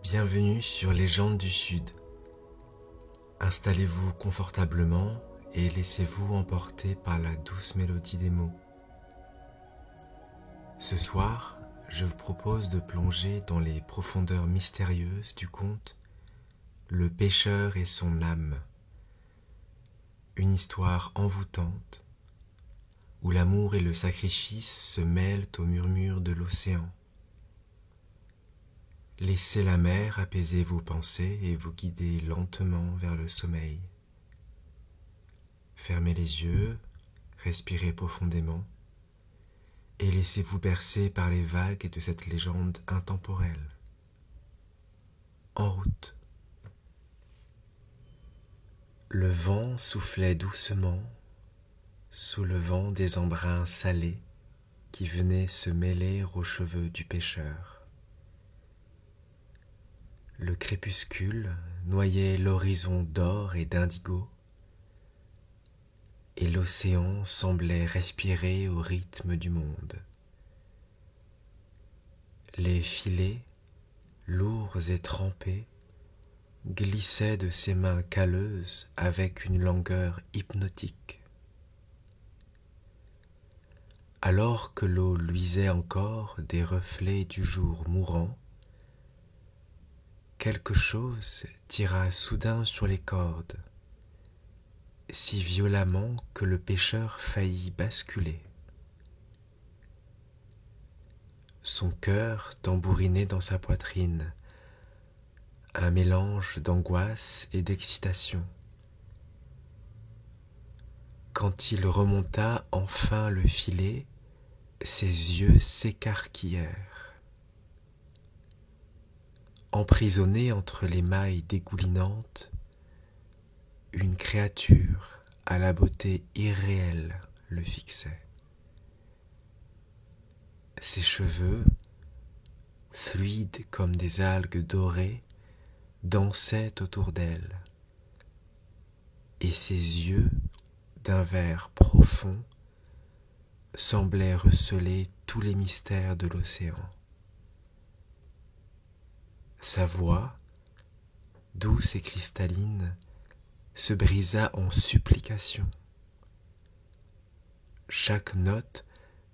Bienvenue sur Légendes du Sud. Installez-vous confortablement et laissez-vous emporter par la douce mélodie des mots. Ce soir, je vous propose de plonger dans les profondeurs mystérieuses du conte Le pêcheur et son âme. Une histoire envoûtante où l'amour et le sacrifice se mêlent au murmure de l'océan. Laissez la mer apaiser vos pensées et vous guider lentement vers le sommeil. Fermez les yeux, respirez profondément et laissez-vous bercer par les vagues de cette légende intemporelle. En route. Le vent soufflait doucement, soulevant des embruns salés qui venaient se mêler aux cheveux du pêcheur. Le crépuscule noyait l'horizon d'or et d'indigo, et l'océan semblait respirer au rythme du monde. Les filets, lourds et trempés, glissaient de ses mains calleuses avec une langueur hypnotique. Alors que l'eau luisait encore des reflets du jour mourant, quelque chose tira soudain sur les cordes, si violemment que le pêcheur faillit basculer. Son cœur tambourinait dans sa poitrine, un mélange d'angoisse et d'excitation. Quand il remonta enfin le filet, ses yeux s'écarquillèrent. Emprisonné entre les mailles dégoulinantes, une créature à la beauté irréelle le fixait. Ses cheveux, fluides comme des algues dorées, dansaient autour d'elle, et ses yeux, d'un vert profond, semblaient receler tous les mystères de l'océan. Sa voix, douce et cristalline, se brisa en supplication. Chaque note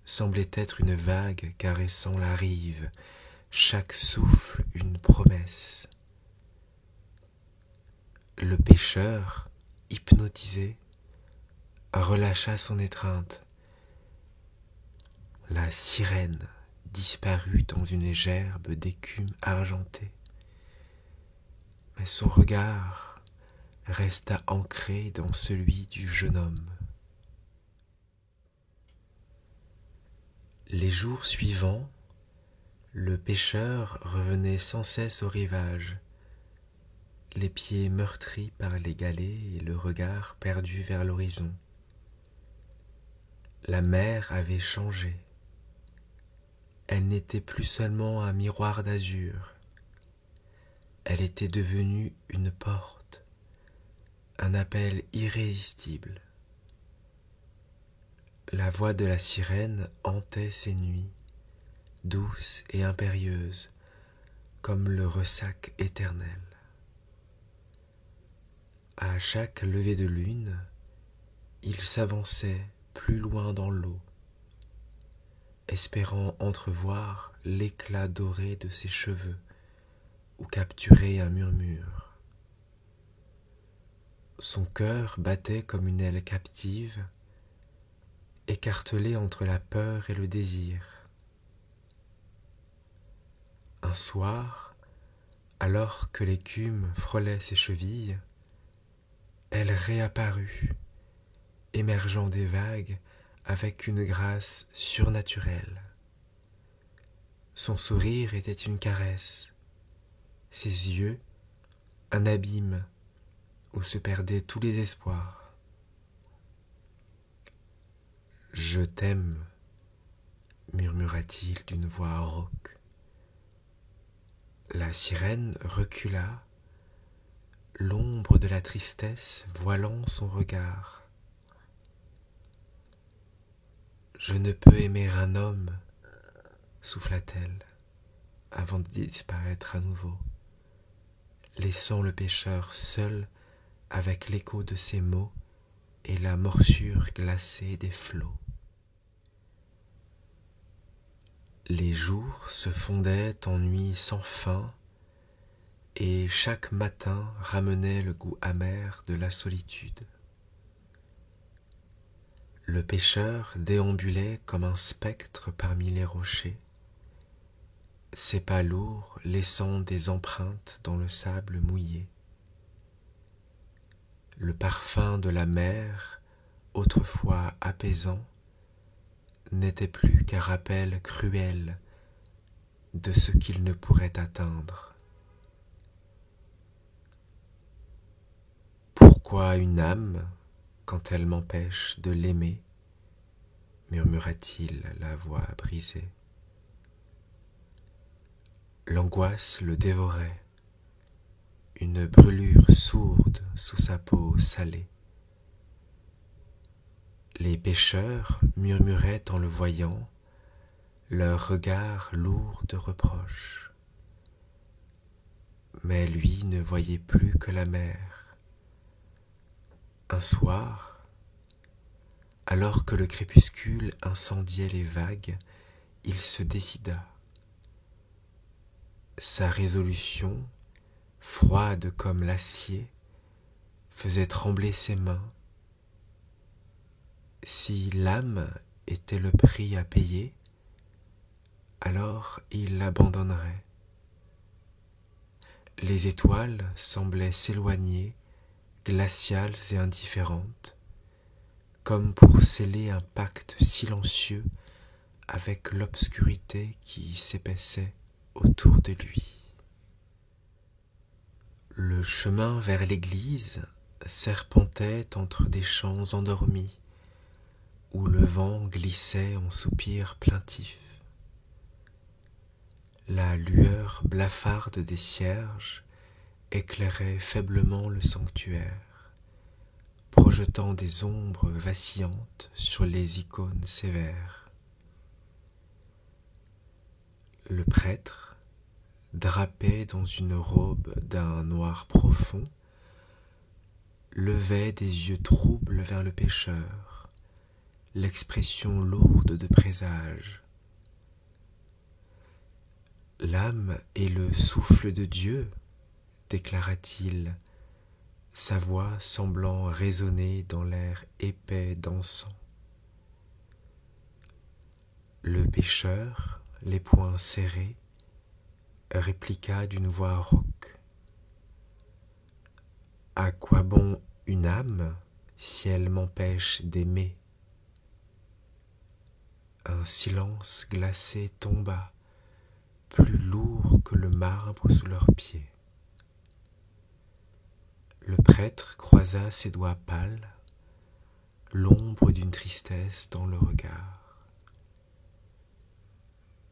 semblait être une vague caressant la rive, chaque souffle une promesse. Le pêcheur, hypnotisé, relâcha son étreinte. La sirène disparut dans une gerbe d'écume argentée, mais son regard resta ancré dans celui du jeune homme. Les jours suivants, le pêcheur revenait sans cesse au rivage, les pieds meurtris par les galets et le regard perdu vers l'horizon. La mer avait changé. Elle n'était plus seulement un miroir d'azur. Elle était devenue une porte, un appel irrésistible. La voix de la sirène hantait ses nuits, douce et impérieuse, comme le ressac éternel. À chaque lever de lune, il s'avançait plus loin dans l'eau, espérant entrevoir l'éclat doré de ses cheveux ou capturer un murmure. Son cœur battait comme une aile captive, écartelée entre la peur et le désir. Un soir, alors que l'écume frôlait ses chevilles, elle réapparut, émergeant des vagues avec une grâce surnaturelle. Son sourire était une caresse, ses yeux un abîme où se perdaient tous les espoirs. « Je t'aime », murmura-t-il d'une voix rauque. La sirène recula, l'ombre de la tristesse voilant son regard. « Je ne peux aimer un homme, souffla-t-elle, avant de disparaître à nouveau. laissant le pêcheur seul avec l'écho de ses mots et la morsure glacée des flots. Les jours se fondaient en nuits sans fin, et chaque matin ramenait le goût amer de la solitude. Le pêcheur déambulait comme un spectre parmi les rochers, ses pas lourds laissant des empreintes dans le sable mouillé. Le parfum de la mer, autrefois apaisant, n'était plus qu'un rappel cruel de ce qu'il ne pourrait atteindre. Pourquoi une âme, quand elle m'empêche de l'aimer, murmura-t-il, la voix brisée. L'angoisse le dévorait, une brûlure sourde sous sa peau salée. Les pêcheurs murmuraient en le voyant, leur regard lourd de reproches. Mais lui ne voyait plus que la mer. Un soir, alors que le crépuscule incendiait les vagues, il se décida. Sa résolution, froide comme l'acier, faisait trembler ses mains. Si l'âme était le prix à payer, alors il l'abandonnerait. Les étoiles semblaient s'éloigner, glaciales et indifférentes, comme pour sceller un pacte silencieux avec l'obscurité qui s'épaissait autour de lui. Le chemin vers l'église serpentait entre des champs endormis, où le vent glissait en soupirs plaintifs. La lueur blafarde des cierges éclairait faiblement le sanctuaire, projetant des ombres vacillantes sur les icônes sévères. Le prêtre, drapé dans une robe d'un noir profond, levait des yeux troubles vers le pêcheur, l'expression lourde de présage. L'âme est le souffle de Dieu, déclara-t-il, sa voix semblant résonner dans l'air épais d'encens. Le pêcheur, les poings serrés, répliqua d'une voix rauque. À quoi bon une âme si elle m'empêche d'aimer? Un silence glacé tomba, plus lourd que le marbre sous leurs pieds. Le prêtre croisa ses doigts pâles, l'ombre d'une tristesse dans le regard.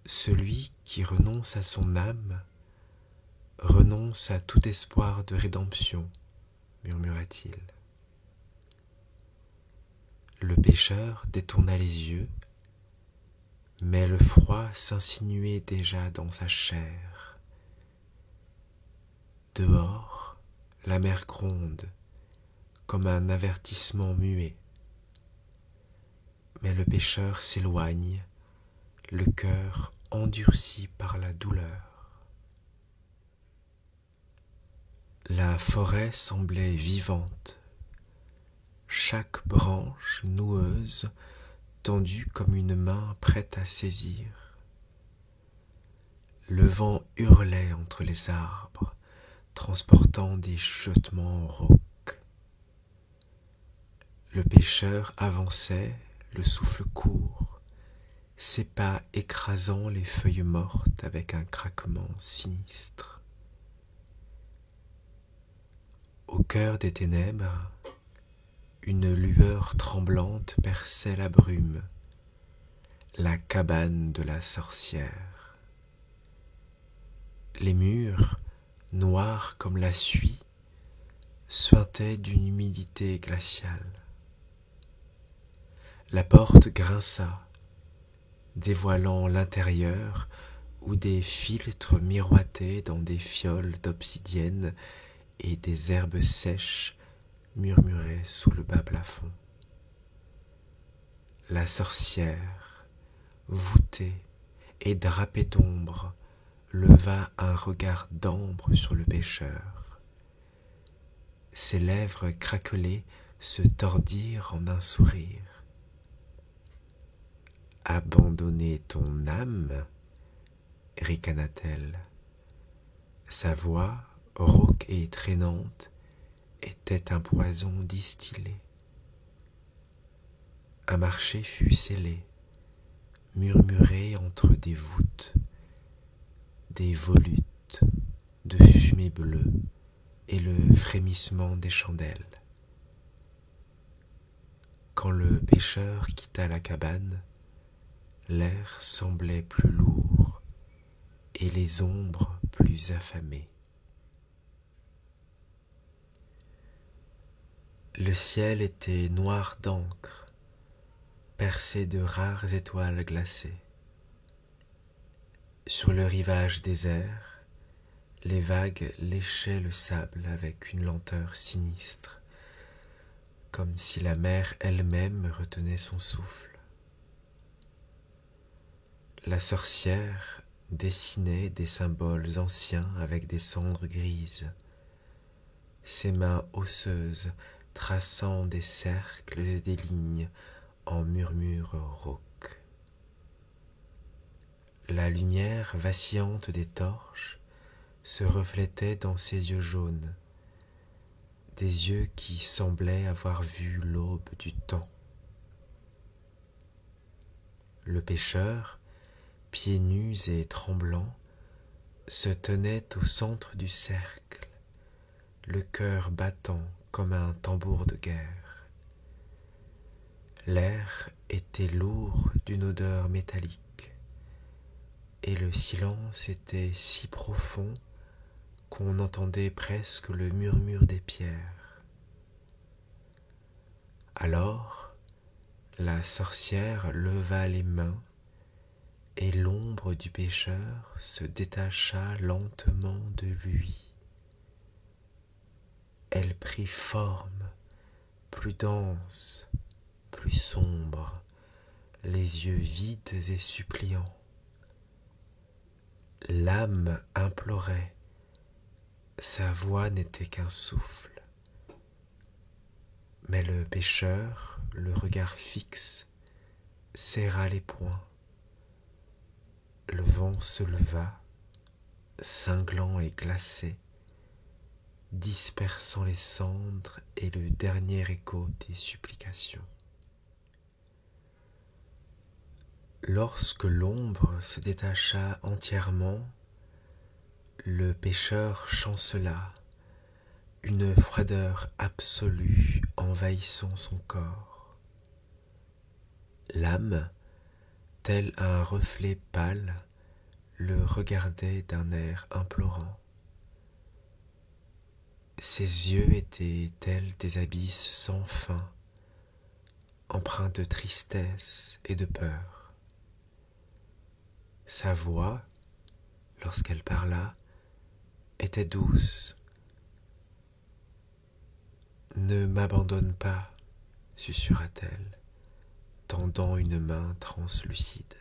Celui qui renonce à son âme renonce à tout espoir de rédemption, murmura-t-il. Le pêcheur détourna les yeux, mais le froid s'insinuait déjà dans sa chair. Dehors, la mer gronde, comme un avertissement muet. Mais le pêcheur s'éloigne, le cœur endurci par la douleur. La forêt semblait vivante, chaque branche noueuse tendue comme une main prête à saisir. Le vent hurlait entre les arbres, transportant des chuchotements rauques. Le pêcheur avançait, le souffle court, ses pas écrasant les feuilles mortes avec un craquement sinistre. Au cœur des ténèbres, une lueur tremblante perçait la brume, la cabane de la sorcière. Les murs, noirs comme la suie, suintaient d'une humidité glaciale. La porte grinça, dévoilant l'intérieur où des filtres miroitaient dans des fioles d'obsidienne et des herbes sèches murmuraient sous le bas plafond. La sorcière, voûtée et drapée d'ombre, leva un regard d'ambre sur le pêcheur. Ses lèvres craquelées se tordirent en un sourire. « Abandonner ton âme ?» ricana-t-elle. Sa voix, rauque et traînante, était un poison distillé. Un marché fut scellé, murmuré entre des voûtes, des volutes de fumée bleue et le frémissement des chandelles. Quand le pêcheur quitta la cabane, l'air semblait plus lourd et les ombres plus affamées. Le ciel était noir d'encre, percé de rares étoiles glacées. Sur le rivage désert, les vagues léchaient le sable avec une lenteur sinistre, comme si la mer elle-même retenait son souffle. La sorcière dessinait des symboles anciens avec des cendres grises, ses mains osseuses traçant des cercles et des lignes en murmures rauques. La lumière vacillante des torches se reflétait dans ses yeux jaunes, des yeux qui semblaient avoir vu l'aube du temps. Le pêcheur, pieds nus et tremblants, se tenait au centre du cercle, le cœur battant comme un tambour de guerre. L'air était lourd d'une odeur métallique, et le silence était si profond qu'on entendait presque le murmure des pierres. Alors, la sorcière leva les mains, et l'ombre du pêcheur se détacha lentement de lui. Elle prit forme, plus dense, plus sombre, les yeux vides et suppliants. L'âme implorait, sa voix n'était qu'un souffle. Mais le pêcheur, le regard fixe, serra les poings. Le vent se leva, cinglant et glacé, dispersant les cendres et le dernier écho des supplications. Lorsque l'ombre se détacha entièrement, le pêcheur chancela, une froideur absolue envahissant son corps. L'âme, tel un reflet pâle, le regardait d'un air implorant. Ses yeux étaient tels des abysses sans fin, empreints de tristesse et de peur. Sa voix, lorsqu'elle parla, était douce. « Ne m'abandonne pas, susurra-t-elle, tendant une main translucide.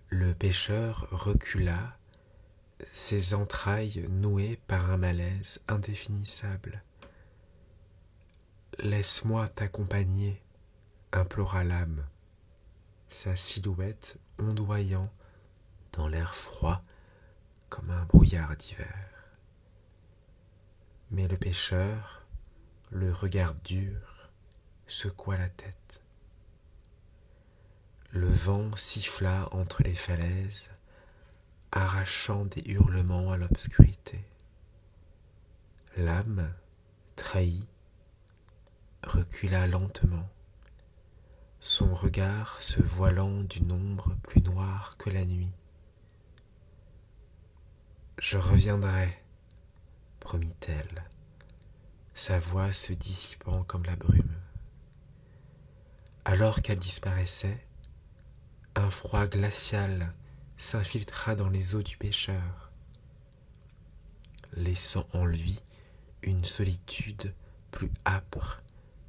Le pêcheur recula, ses entrailles nouées par un malaise indéfinissable. « Laisse-moi t'accompagner, » implora l'âme, sa silhouette ondoyant dans l'air froid comme un brouillard d'hiver. Mais le pêcheur, le regard dur, secoua la tête. Le vent siffla entre les falaises, arrachant des hurlements à l'obscurité. L'âme, trahie, recula lentement, son regard se voilant d'une ombre plus noire que la nuit. « Je reviendrai, » promit-elle, sa voix se dissipant comme la brume. Alors qu'elle disparaissait, un froid glacial s'infiltra dans les eaux du pêcheur, laissant en lui une solitude plus âpre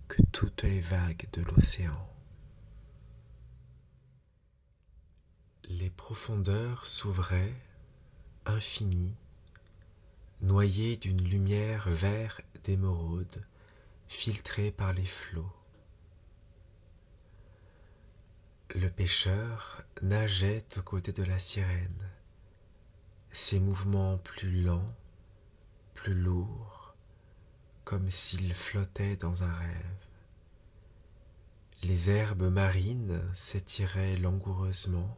que toutes les vagues de l'océan. Les profondeurs s'ouvraient, infinies, noyées d'une lumière vert d'émeraude, filtrée par les flots. Le pêcheur nageait aux côtés de la sirène, ses mouvements plus lents, plus lourds, comme s'il flottait dans un rêve. Les herbes marines s'étiraient langoureusement,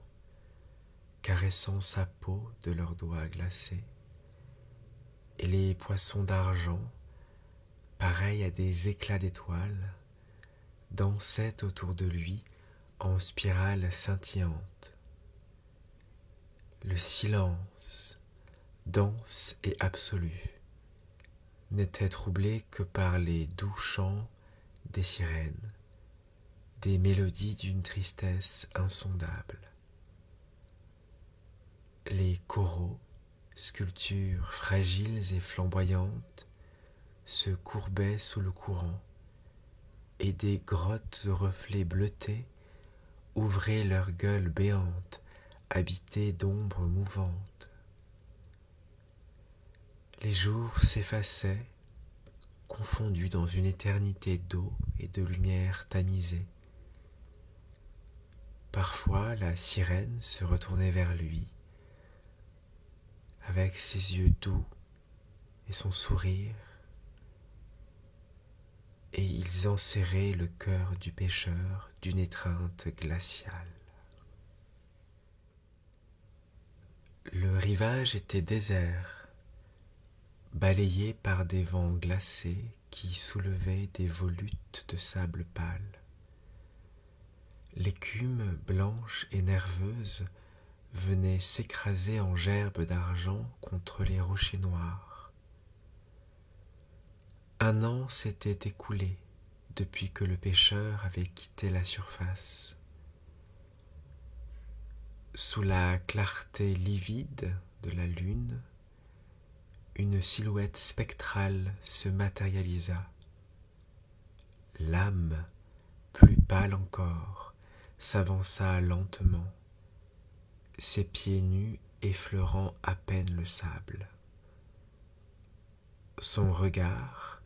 caressant sa peau de leurs doigts glacés, et les poissons d'argent, pareils à des éclats d'étoiles, dansaient autour de lui en spirale scintillante. Le silence, dense et absolu, n'était troublé que par les doux chants des sirènes, des mélodies d'une tristesse insondable. Les coraux, sculptures fragiles et flamboyantes, se courbaient sous le courant, et des grottes aux reflets bleutés ouvraient leurs gueules béantes, habitées d'ombres mouvantes. Les jours s'effaçaient, confondus dans une éternité d'eau et de lumière tamisée. Parfois la sirène se retournait vers lui, avec ses yeux doux et son sourire, et ils enserraient le cœur du pêcheur d'une étreinte glaciale. Le rivage était désert, balayé par des vents glacés qui soulevaient des volutes de sable pâle. L'écume blanche et nerveuse venait s'écraser en gerbes d'argent contre les rochers noirs. Un an s'était écoulé depuis que le pêcheur avait quitté la surface. Sous la clarté livide de la lune, une silhouette spectrale se matérialisa. L'âme, plus pâle encore, s'avança lentement, ses pieds nus effleurant à peine le sable. Son regard,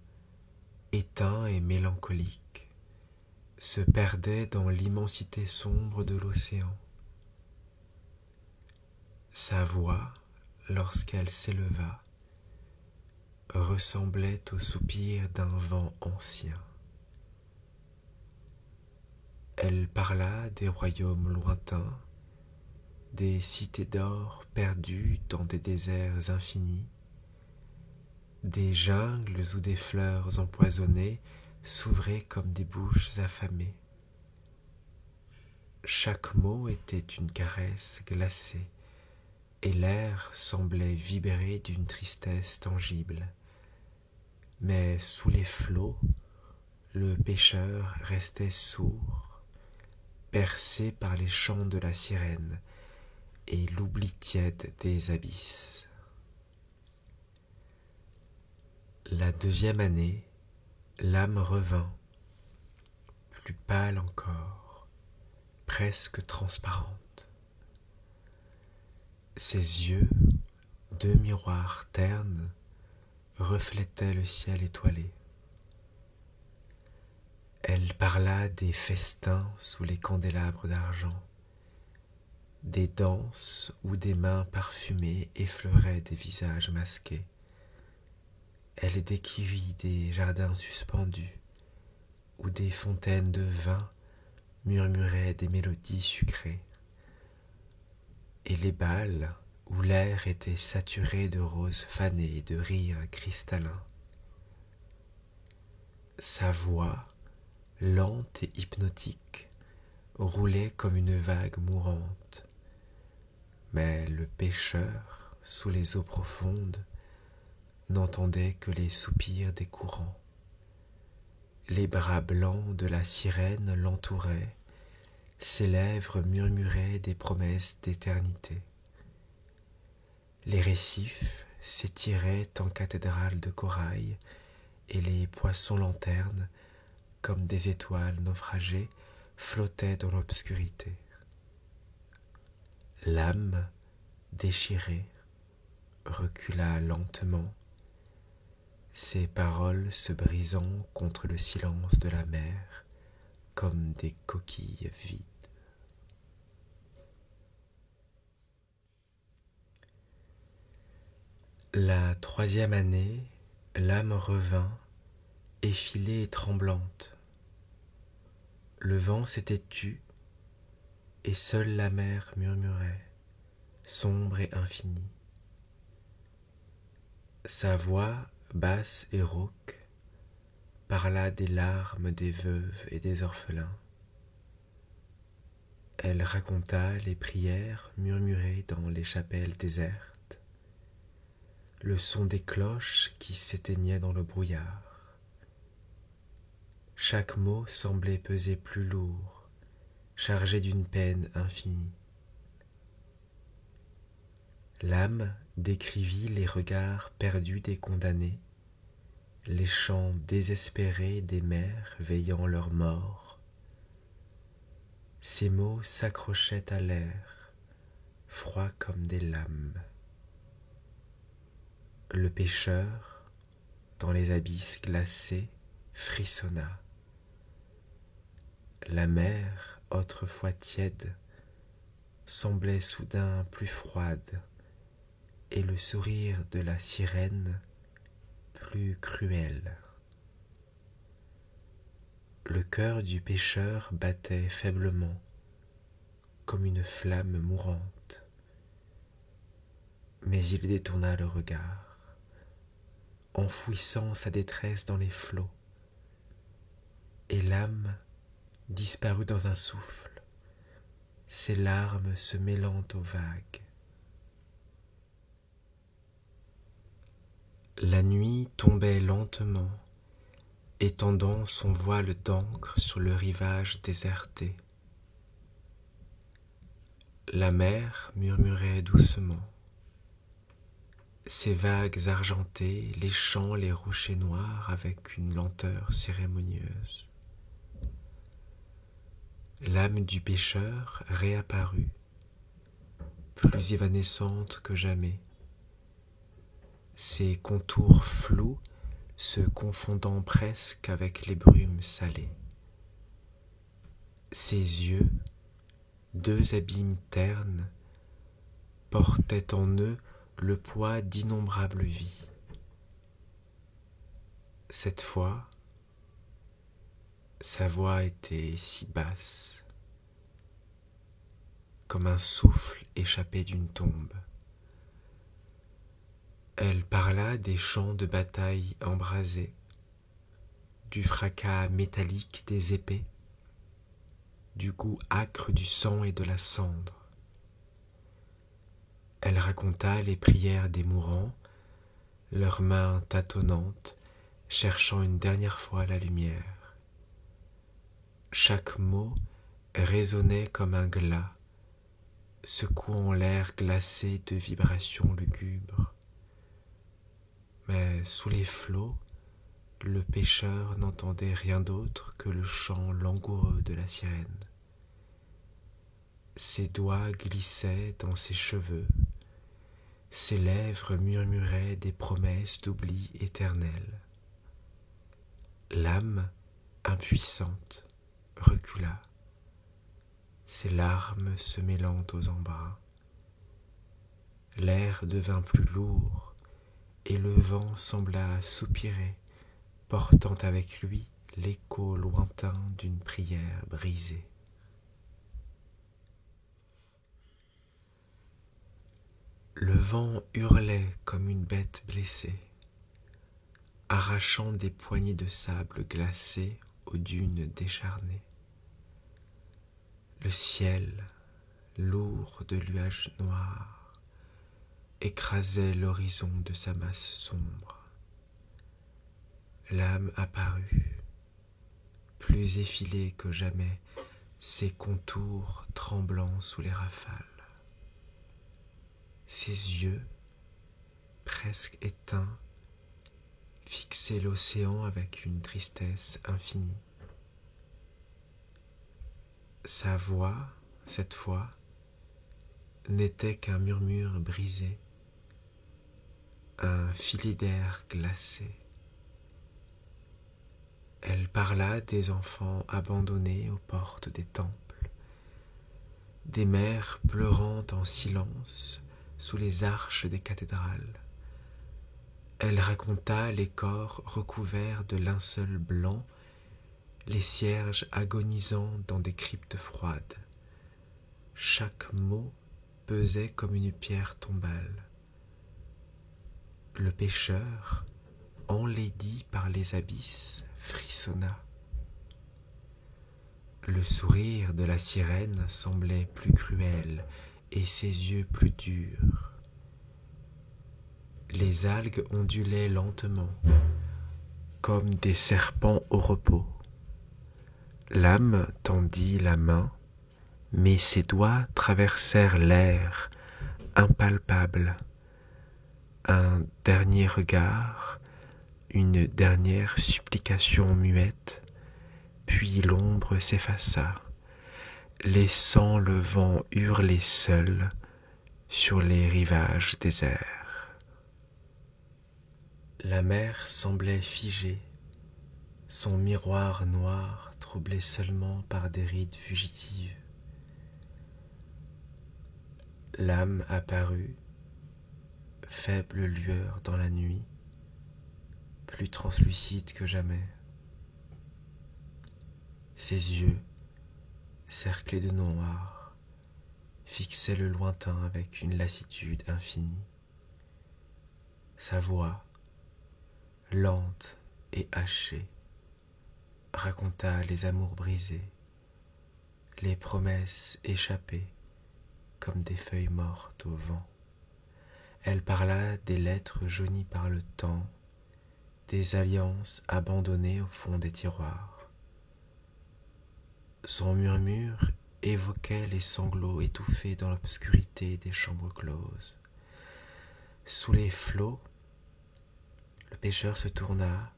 éteint et mélancolique, se perdait dans l'immensité sombre de l'océan. Sa voix, lorsqu'elle s'éleva, ressemblait au soupir d'un vent ancien. Elle parla des royaumes lointains, des cités d'or perdues dans des déserts infinis, des jungles où des fleurs empoisonnées s'ouvraient comme des bouches affamées. Chaque mot était une caresse glacée, et l'air semblait vibrer d'une tristesse tangible. Mais sous les flots, le pêcheur restait sourd, bercé par les chants de la sirène et l'oubli tiède des abysses. La deuxième année, l'âme revint, plus pâle encore, presque transparente. Ses yeux, deux miroirs ternes, reflétaient le ciel étoilé. Elle parla des festins sous les candélabres d'argent, des danses où des mains parfumées effleuraient des visages masqués. Elle décrivit des jardins suspendus, où des fontaines de vin murmuraient des mélodies sucrées, et les bals où l'air était saturé de roses fanées et de rires cristallins. Sa voix, lente et hypnotique, roulait comme une vague mourante, mais le pêcheur, sous les eaux profondes, n'entendait que les soupirs des courants. Les bras blancs de la sirène l'entouraient, ses lèvres murmuraient des promesses d'éternité. Les récifs s'étiraient en cathédrales de corail, et les poissons lanternes, comme des étoiles naufragées, flottaient dans l'obscurité. L'âme, déchirée, recula lentement, ses paroles se brisant contre le silence de la mer comme des coquilles vides. La troisième année, l'âme revint, effilée et tremblante. Le vent s'était tu, et seule la mer murmurait, sombre et infinie. Sa voix, basse et rauque, parla des larmes des veuves et des orphelins. Elle raconta les prières murmurées dans les chapelles désertes, le son des cloches qui s'éteignaient dans le brouillard. Chaque mot semblait peser plus lourd, chargé d'une peine infinie. L'âme décrivit les regards perdus des condamnés, les chants désespérés des mères veillant leur mort. Ces mots s'accrochaient à l'air, froids comme des lames. Le pêcheur, dans les abysses glacés, frissonna. La mer, autrefois tiède, semblait soudain plus froide, et le sourire de la sirène plus cruel. Le cœur du pêcheur battait faiblement, comme une flamme mourante, mais il détourna le regard, enfouissant sa détresse dans les flots, et l'âme disparut dans un souffle, ses larmes se mêlant aux vagues. La nuit tombait lentement, étendant son voile d'encre sur le rivage déserté. La mer murmurait doucement. Ses vagues argentées léchant les rochers noirs avec une lenteur cérémonieuse. L'âme du pêcheur réapparut, plus évanescente que jamais, ses contours flous se confondant presque avec les brumes salées. Ses yeux, deux abîmes ternes, portaient en eux le poids d'innombrables vies. Cette fois, sa voix était si basse, comme un souffle échappé d'une tombe. Elle parla des champs de bataille embrasés, du fracas métallique des épées, du goût âcre du sang et de la cendre. Elle raconta les prières des mourants, leurs mains tâtonnantes, cherchant une dernière fois la lumière. Chaque mot résonnait comme un glas, secouant l'air glacé de vibrations lugubres. Mais sous les flots, le pêcheur n'entendait rien d'autre que le chant langoureux de la sirène. Ses doigts glissaient dans ses cheveux, ses lèvres murmuraient des promesses d'oubli éternel. L'âme, impuissante, recula, ses larmes se mêlant aux embruns. L'air devint plus lourd, et le vent sembla soupirer, portant avec lui l'écho lointain d'une prière brisée. Le vent hurlait comme une bête blessée, arrachant des poignées de sable glacé aux dunes décharnées. Le ciel, lourd de nuages noirs, écrasait l'horizon de sa masse sombre. L'âme apparut, plus effilée que jamais, ses contours tremblants sous les rafales. Ses yeux, presque éteint, fixait l'océan avec une tristesse infinie. Sa voix, cette fois, n'était qu'un murmure brisé, un filet d'air glacé. Elle parla des enfants abandonnés aux portes des temples, des mères pleurant en silence sous les arches des cathédrales. Elle raconta les corps recouverts de linceul blanc, les cierges agonisant dans des cryptes froides. Chaque mot pesait comme une pierre tombale. Le pêcheur, enlaidi par les abysses, frissonna. Le sourire de la sirène semblait plus cruel et ses yeux plus durs. Les algues ondulaient lentement, comme des serpents au repos. L'âme tendit la main, mais ses doigts traversèrent l'air, impalpables. Un dernier regard, une dernière supplication muette, puis l'ombre s'effaça, laissant le vent hurler seul sur les rivages déserts. La mer semblait figée, son miroir noir troublé seulement par des rides fugitives. L'âme apparut, faible lueur dans la nuit, plus translucide que jamais. Ses yeux, cerclés de noir, fixaient le lointain avec une lassitude infinie. Sa voix, lente et hachée, raconta les amours brisés, les promesses échappées comme des feuilles mortes au vent. Elle parla des lettres jaunies par le temps, des alliances abandonnées au fond des tiroirs. Son murmure évoquait les sanglots étouffés dans l'obscurité des chambres closes. Sous les flots, le pêcheur se tourna,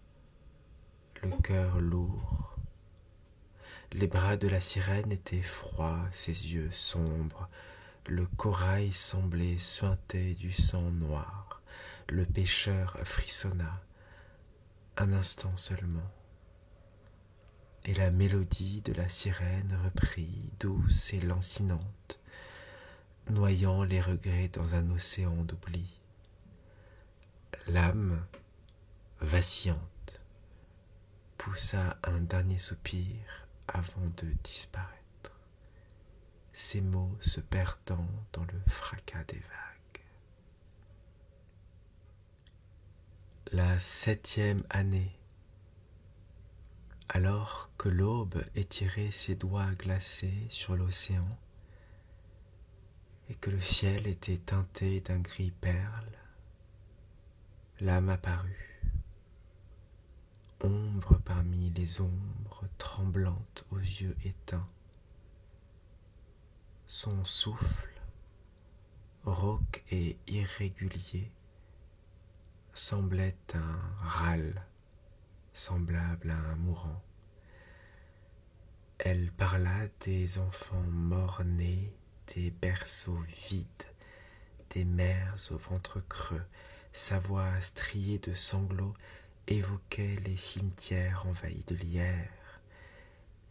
le cœur lourd. Les bras de la sirène étaient froids, ses yeux sombres. Le corail semblait suinter du sang noir. Le pêcheur frissonna, un instant seulement. Et la mélodie de la sirène reprit, douce et lancinante, noyant les regrets dans un océan d'oubli. L'âme, vacillante, poussa un dernier soupir avant de disparaître, ses mots se perdant dans le fracas des vagues. La 7e année. Alors que l'aube étirait ses doigts glacés sur l'océan et que le ciel était teinté d'un gris perle, l'âme apparut, ombre parmi les ombres tremblantes aux yeux éteints. Son souffle, rauque et irrégulier, semblait un râle semblable à un mourant. Elle parla des enfants morts-nés, des berceaux vides, des mères au ventre creux. Sa voix striée de sanglots évoquait les cimetières envahis de lierre,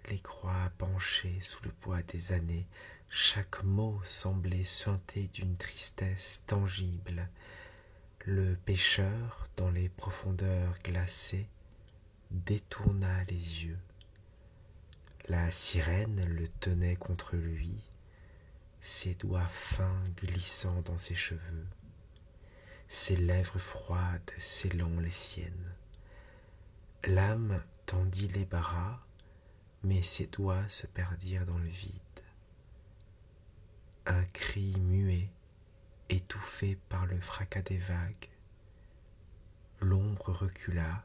les croix penchées sous le poids des années. Chaque mot semblait suinter d'une tristesse tangible. Le pêcheur, dans les profondeurs glacées, détourna les yeux. La sirène le tenait contre lui, ses doigts fins glissant dans ses cheveux, ses lèvres froides scellant les siennes. L'âme tendit les bras, mais ses doigts se perdirent dans le vide. Un cri muet, étouffé par le fracas des vagues. L'ombre recula,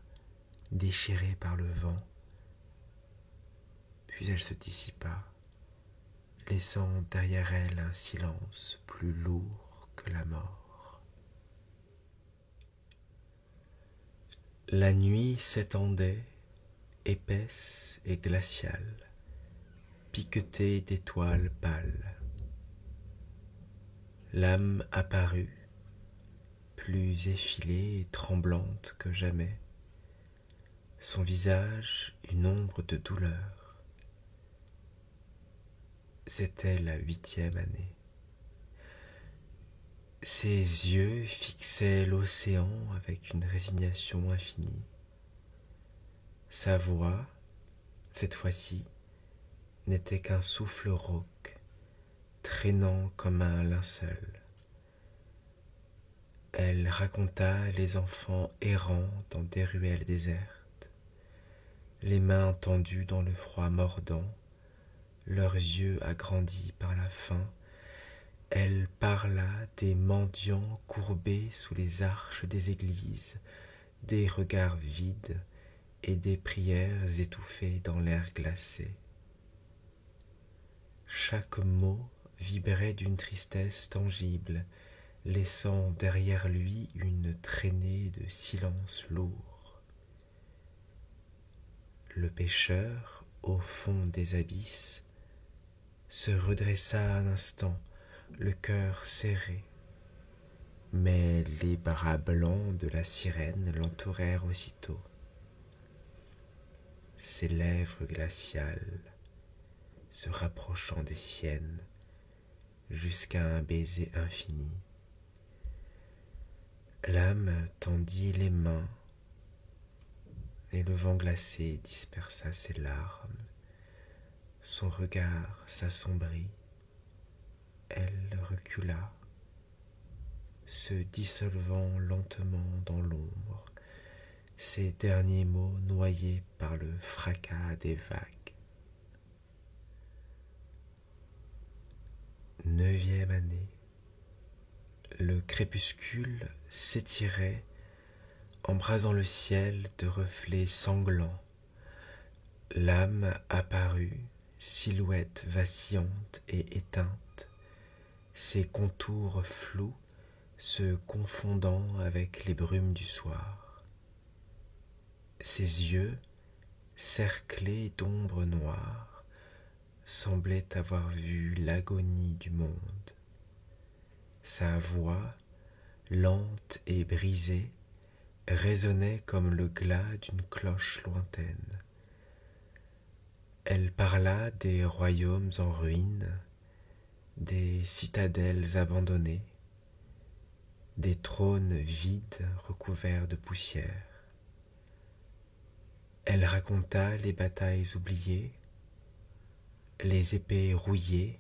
déchirée par le vent, puis elle se dissipa, laissant derrière elle un silence plus lourd que la mort. La nuit s'étendait, épaisse et glaciale, piquetée d'étoiles pâles. L'âme apparut, plus effilée et tremblante que jamais, son visage une ombre de douleur. C'était la 8e année. Ses yeux fixaient l'océan avec une résignation infinie. Sa voix, cette fois-ci, n'était qu'un souffle rauque, traînant comme un linceul. Elle raconta les enfants errant dans des ruelles désertes, les mains tendues dans le froid mordant, leurs yeux agrandis par la faim. Elle parla des mendiants courbés sous les arches des églises, des regards vides et des prières étouffées dans l'air glacé. Chaque mot vibrait d'une tristesse tangible, laissant derrière lui une traînée de silence lourd. Le pêcheur, au fond des abysses, se redressa un instant, le cœur serré, mais les bras blancs de la sirène l'entourèrent aussitôt. Ses lèvres glaciales se rapprochant des siennes jusqu'à un baiser infini. L'âme tendit les mains et le vent glacé dispersa ses larmes. Son regard s'assombrit. Elle recula, se dissolvant lentement dans l'ombre, ses derniers mots noyés par le fracas des vagues. 9e année. Le crépuscule s'étirait, embrasant le ciel de reflets sanglants. L'âme apparut, silhouette vacillante et éteinte, ses contours flous se confondant avec les brumes du soir. Ses yeux, cerclés d'ombres noires, semblaient avoir vu l'agonie du monde. Sa voix, lente et brisée, résonnait comme le glas d'une cloche lointaine. Elle parla des royaumes en ruine, des citadelles abandonnées, des trônes vides recouverts de poussière. Elle raconta les batailles oubliées, les épées rouillées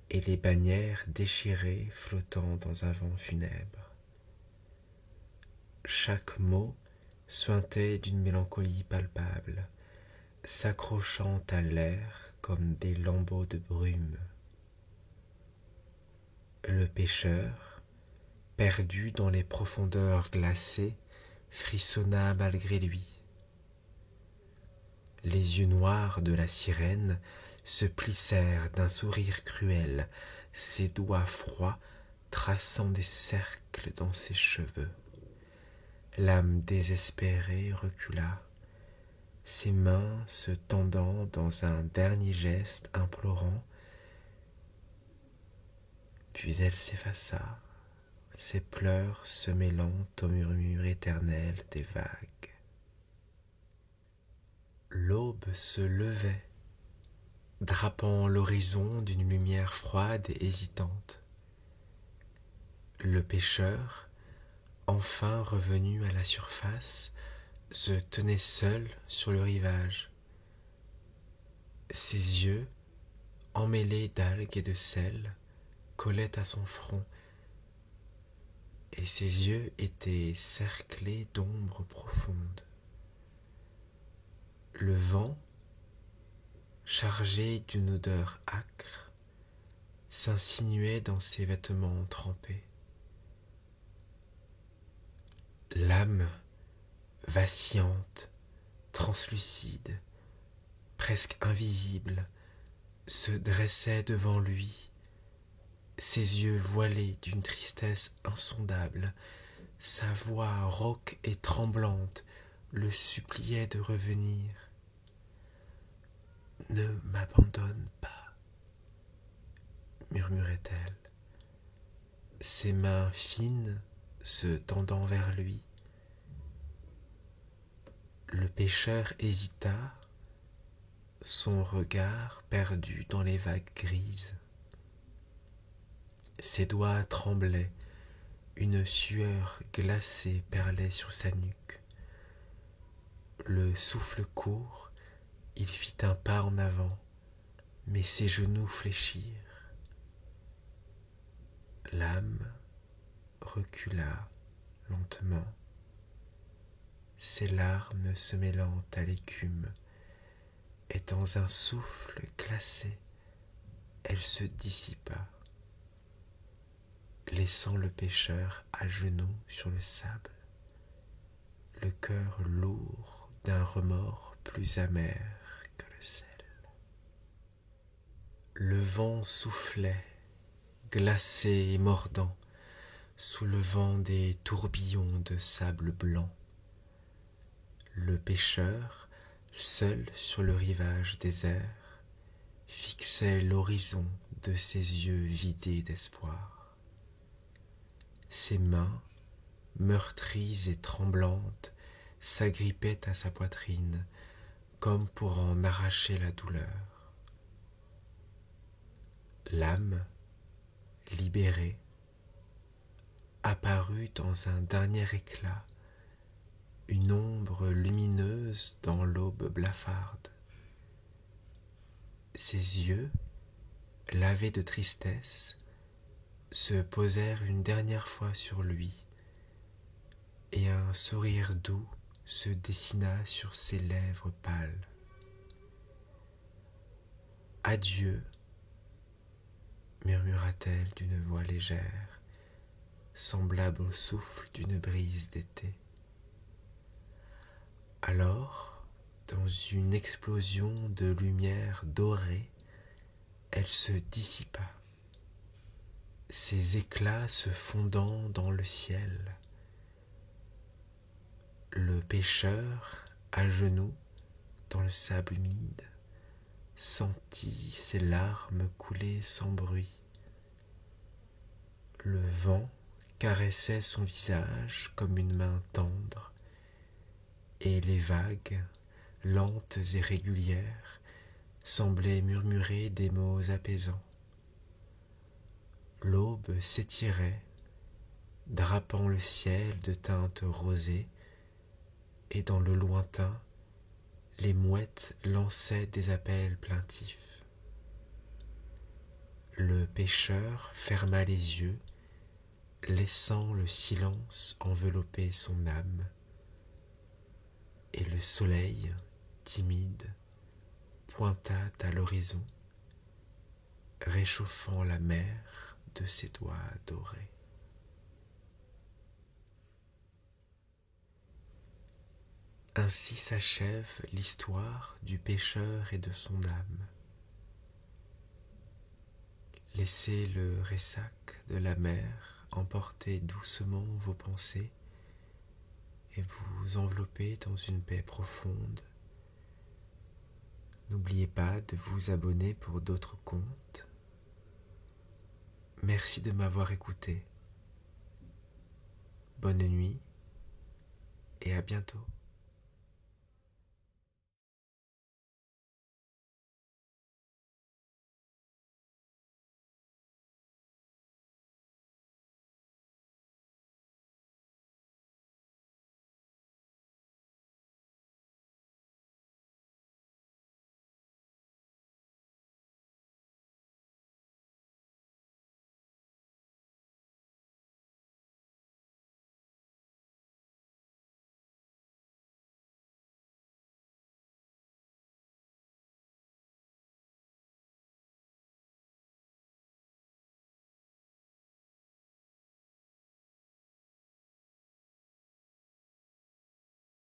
et les bannières déchirées flottant dans un vent funèbre. Chaque mot suintait d'une mélancolie palpable, s'accrochant à l'air comme des lambeaux de brume. Le pêcheur, perdu dans les profondeurs glacées, frissonna malgré lui. Les yeux noirs de la sirène se plissèrent d'un sourire cruel, ses doigts froids traçant des cercles dans ses cheveux. L'âme désespérée recula, ses mains se tendant dans un dernier geste implorant, puis elle s'effaça, ses pleurs se mêlant au murmure éternel des vagues. L'aube se levait, drapant l'horizon d'une lumière froide et hésitante. Le pêcheur, enfin revenu à la surface, se tenait seul sur le rivage. Ses yeux, emmêlés d'algues et de sel, collaient à son front, et ses yeux étaient cerclés d'ombres profondes. Le vent, chargé d'une odeur âcre, s'insinuait dans ses vêtements trempés. L'âme, vacillante, translucide, presque invisible, se dressait devant lui, ses yeux voilés d'une tristesse insondable, Sa voix rauque et tremblante le suppliait de revenir. « Ne m'abandonne pas, murmurait-elle, ses mains fines se tendant vers lui. Le pêcheur hésita, son regard perdu dans les vagues grises. Ses doigts tremblaient, une sueur glacée perlait sur sa nuque. Le souffle court, il fit un pas en avant, mais ses genoux fléchirent. L'âme recula lentement, ses larmes se mêlant à l'écume, et dans un souffle glacé, elle se dissipa, laissant le pêcheur à genoux sur le sable, le cœur lourd d'un remords plus amer que le sel. Le vent soufflait, glacé et mordant, soulevant des tourbillons de sable blanc. Le pêcheur, seul sur le rivage désert, fixait l'horizon de ses yeux vidés d'espoir. Ses mains, meurtries et tremblantes, s'agrippaient à sa poitrine comme pour en arracher la douleur. L'âme, libérée, apparut dans un dernier éclat, une ombre lumineuse dans l'aube blafarde. Ses yeux, lavés de tristesse, se posèrent une dernière fois sur lui, et un sourire doux se dessina sur ses lèvres pâles. « Adieu » murmura-t-elle d'une voix légère, semblable au souffle d'une brise d'été. Alors, dans une explosion de lumière dorée, elle se dissipa, ses éclats se fondant dans le ciel. Le pêcheur, à genoux, dans le sable humide, sentit ses larmes couler sans bruit. Le vent caressait son visage comme une main tendre, et les vagues, lentes et régulières, semblaient murmurer des mots apaisants. L'aube s'étirait, drapant le ciel de teintes rosées, et dans le lointain, les mouettes lançaient des appels plaintifs. Le pêcheur ferma les yeux, laissant le silence envelopper son âme, et le soleil, timide, pointa à l'horizon, réchauffant la mer de ses doigts dorés. Ainsi s'achève l'histoire du pêcheur et de son âme. Laissez le ressac de la mer emporter doucement vos pensées et vous envelopper dans une paix profonde. N'oubliez pas de vous abonner pour d'autres contes. Merci de m'avoir écouté. Bonne nuit et à bientôt.